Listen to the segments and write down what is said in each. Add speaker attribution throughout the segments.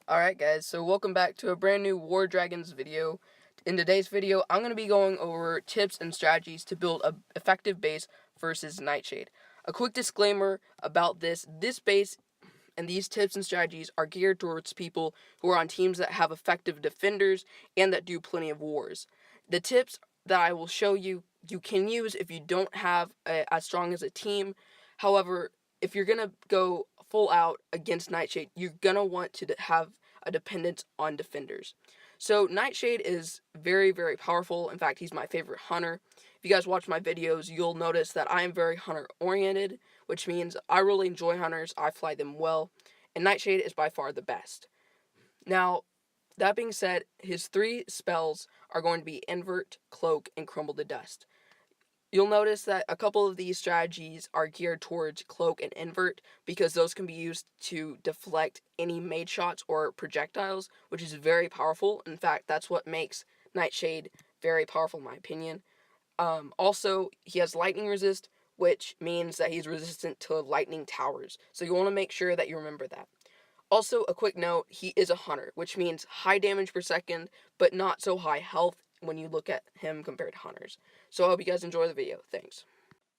Speaker 1: Alright guys, so welcome back to a brand new WarDragons video. In today's video, I'm going to be going over tips and strategies to build an effective base versus Nightshade. A quick disclaimer about this base and these tips and strategies are geared towards people who are on teams that have effective defenders and that do plenty of wars. The tips that I will show you, you can use if you don't have as strong as a team. However, if you're going to go full out against Nightshade, you're going to want to have a dependence on defenders. So Nightshade is very, very powerful. In fact, he's my favorite hunter. If you guys watch my videos, you'll notice that I am very hunter-oriented, which means I really enjoy hunters, I fly them well, and Nightshade is by far the best. Now, that being said, his 3 spells are going to be Invert, Cloak, and Crumble to Dust. You'll notice that a couple of these strategies are geared towards Cloak and Invert because those can be used to deflect any mage shots or projectiles, which is very powerful. In fact, that's what makes Nightshade very powerful in my opinion. Also, he has lightning resist, which means that he's resistant to lightning towers. So you want to make sure that you remember that. Also, a quick note, he is a hunter, which means high damage per second, but not so high health when you look at him compared to hunters. So I hope you guys enjoy the video. Thanks.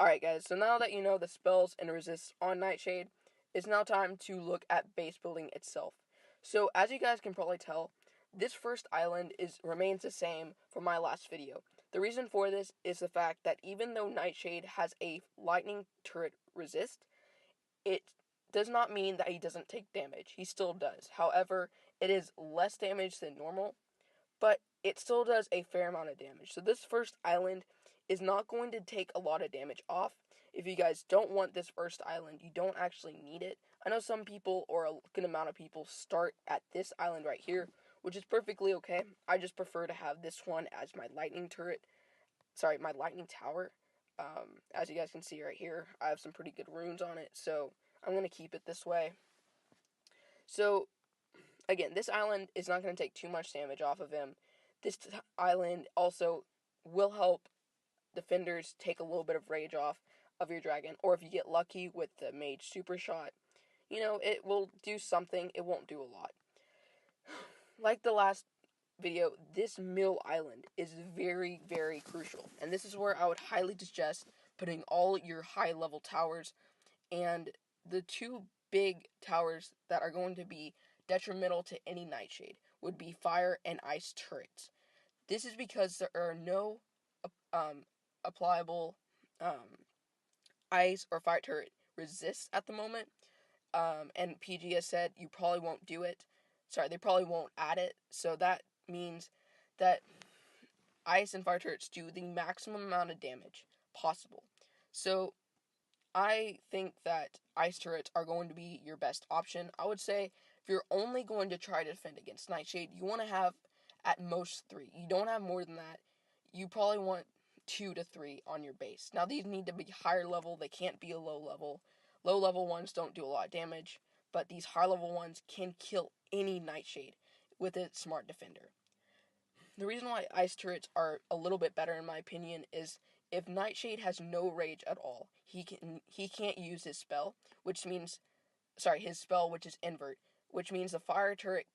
Speaker 1: Alright guys, so now that you know the spells and resists on Nightshade, it's now time to look at base building itself. So as you guys can probably tell, this first island remains the same from my last video. The reason for this is the fact that even though Nightshade has a lightning turret resist, it does not mean that he doesn't take damage. He still does. However, it is less damage than normal, but it still does a fair amount of damage. So this first island is not going to take a lot of damage off. If you guys don't want this first island, you don't actually need it. I know some people, or a good amount of people, start at this island right here, which is perfectly okay. I just prefer to have this one as my lightning turret. Sorry, my lightning tower. As you guys can see right here, I have some pretty good runes on it, so I'm going to keep it this way. So, again, this island is not going to take too much damage off of him. This island also will help defenders take a little bit of rage off of your dragon, or if you get lucky with the mage super shot, you know, it will do something. It won't do a lot. Like the last video, this mill island is very, very crucial, and this is where I would highly suggest putting all your high level towers, and the 2 big towers that are going to be detrimental to any Nightshade would be fire and ice turrets. This is because there are no applicable ice or fire turret resists at the moment, and PG has said you probably won't do it. Sorry, they probably won't add it, so that means that ice and fire turrets do the maximum amount of damage possible. So I think that ice turrets are going to be your best option. I would say if you're only going to try to defend against Nightshade, you want to have at most 3. You don't have more than that. You probably want 2 to 3 on your base. Now these need to be higher level. They can't be a low level. Low level ones don't do a lot of damage, but these high level ones can kill any Nightshade with a smart defender. The reason why ice turrets are a little bit better in my opinion is if Nightshade has no rage at all, he can't use his spell, which means his spell, which is invert, which means the fire turret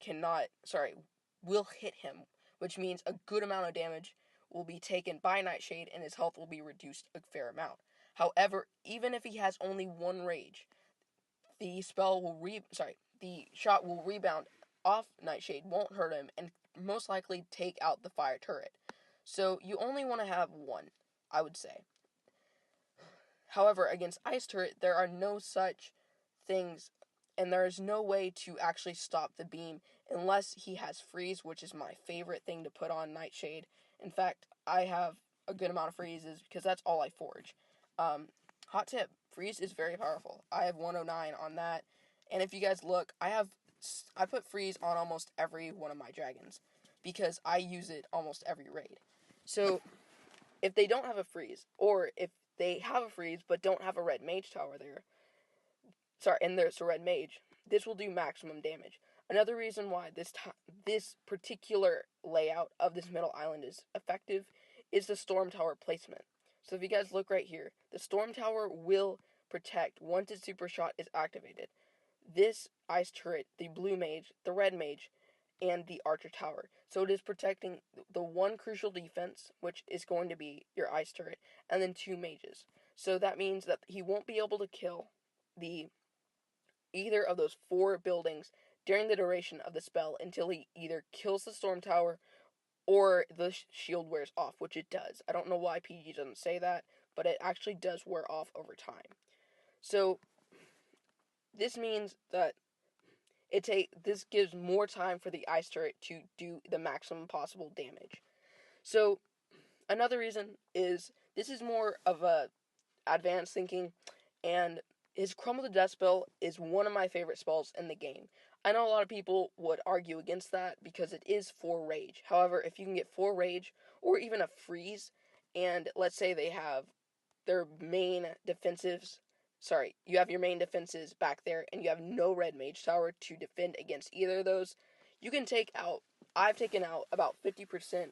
Speaker 1: will hit him, which means a good amount of damage will be taken by Nightshade and his health will be reduced a fair amount. However, even if he has only 1 rage, the shot will rebound off Nightshade, won't hurt him, and most likely take out the fire turret. So you only want to have 1, I would say. However, against ice turret, there are no such things, and there is no way to actually stop the beam unless he has freeze, which is my favorite thing to put on Nightshade. In fact, I have a good amount of freezes because that's all I forge. Hot tip, freeze is very powerful. I have 109 on that, and if you guys look, I put freeze on almost every one of my dragons because I use it almost every raid. So if they don't have a freeze, or if they have a freeze but don't have a red mage tower there, and there's a red mage, this will do maximum damage. Another reason why this particular layout of this middle island is effective is the storm tower placement. So if you guys look right here, the storm tower will protect once its super shot is activated. this ice turret the blue mage, the red mage, and the archer tower. So it is protecting the one crucial defense, which is going to be your ice turret, and then 2 mages. So that means that he won't be able to kill the either of those 4 buildings during the duration of the spell until he either kills the storm tower or the shield wears off, which it does. I don't know why PG doesn't say that, but it actually does wear off over time. So this means that this gives more time for the ice turret to do the maximum possible damage. So another reason is this is more of a advanced thinking, and his Crumble to Death spell is one of my favorite spells in the game. I know a lot of people would argue against that because it is 4 rage. However, if you can get 4 rage or even a freeze, and let's say they have their main defensives, you have your main defenses back there and you have no red mage tower to defend against either of those, you can I've taken out about 50%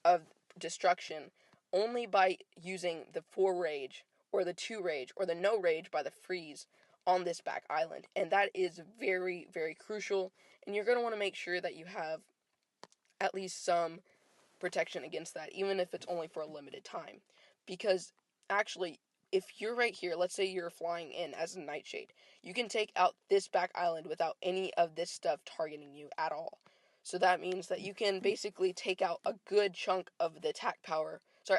Speaker 1: of destruction only by using the 4 rage or the 2 rage or the no rage by the freeze on this back island. And that is very, very crucial, and you're going to want to make sure that you have at least some protection against that, even if it's only for a limited time. Because actually, if you're right here, let's say you're flying in as a Nightshade, you can take out this back island without any of this stuff targeting you at all. So that means that you can basically take out a good chunk of the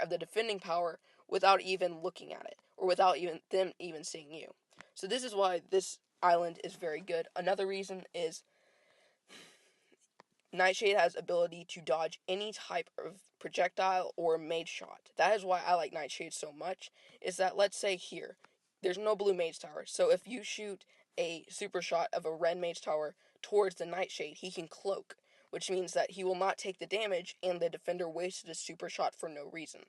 Speaker 1: of the defending power without even looking at it, or without them even seeing you. So this is why this island is very good. Another reason is Nightshade has ability to dodge any type of projectile or mage shot. That is why I like Nightshade so much, is that let's say here, there's no blue mage tower, so if you shoot a super shot of a red mage tower towards the Nightshade, he can cloak, which means that he will not take the damage and the defender wasted a super shot for no reason.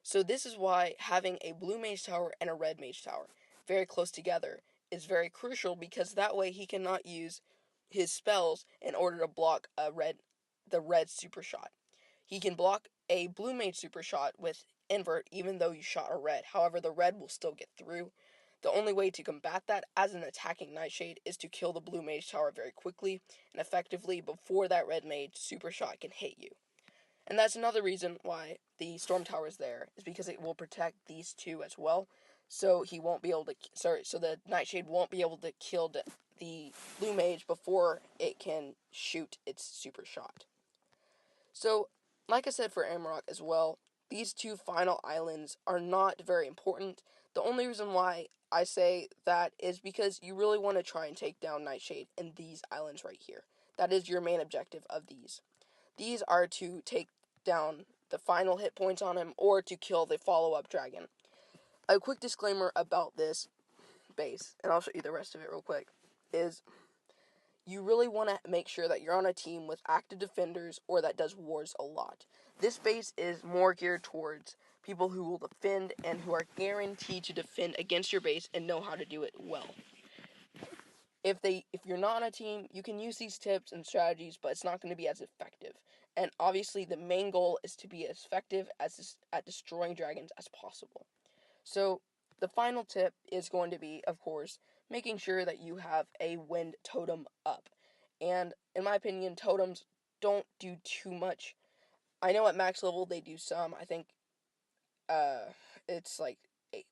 Speaker 1: So this is why having a blue mage tower and a red mage tower very close together is very crucial, because that way he cannot use his spells in order to block the red super shot. He can block a blue mage super shot with invert even though you shot a red. However, the red will still get through. The only way to combat that as an attacking Nightshade is to kill the blue mage tower very quickly and effectively before that red mage super shot can hit you. And that's another reason why the storm tower is there, is because it will protect these 2 as well. So he won't be able to. So the Nightshade won't be able to kill the blue mage before it can shoot its super shot. So, like I said for Amarok as well, these 2 final islands are not very important. The only reason why I say that is because you really want to try and take down Nightshade in these islands right here. That is your main objective of these. These are to take down the final hit points on him or to kill the follow-up dragon. A quick disclaimer about this base, and I'll show you the rest of it real quick, is you really want to make sure that you're on a team with active defenders or that does wars a lot. This base is more geared towards people who will defend and who are guaranteed to defend against your base and know how to do it well. If you're not on a team, you can use these tips and strategies, but it's not going to be as effective. And obviously, the main goal is to be as effective at destroying dragons as possible. So, the final tip is going to be, of course, making sure that you have a wind totem up. And in my opinion, totems don't do too much. I know at max level they do some. I think it's like I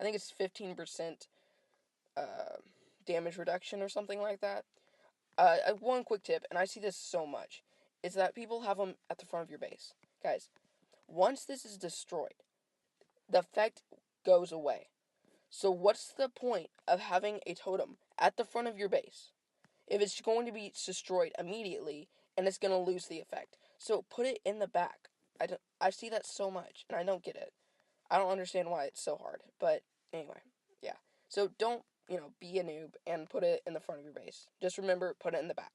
Speaker 1: think it's 15% damage reduction or something like that. One quick tip, and I see this so much, is that people have them at the front of your base. Guys, once this is destroyed, the effect goes away. So what's the point of having a totem at the front of your base if it's going to be destroyed immediately and it's going to lose the effect? So put it in the back. I see that so much, and I don't get it. I don't understand why it's so hard. But anyway, yeah. So don't, be a noob and put it in the front of your base. Just remember, put it in the back.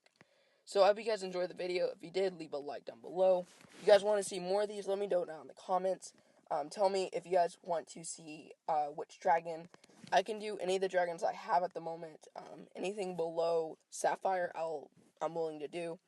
Speaker 1: So I hope you guys enjoyed the video. If you did, leave a like down below. If you guys want to see more of these, let me know down in the comments. Tell me if you guys want to see which dragon. I can do any of the dragons I have at the moment. Anything below Sapphire, I'm willing to do.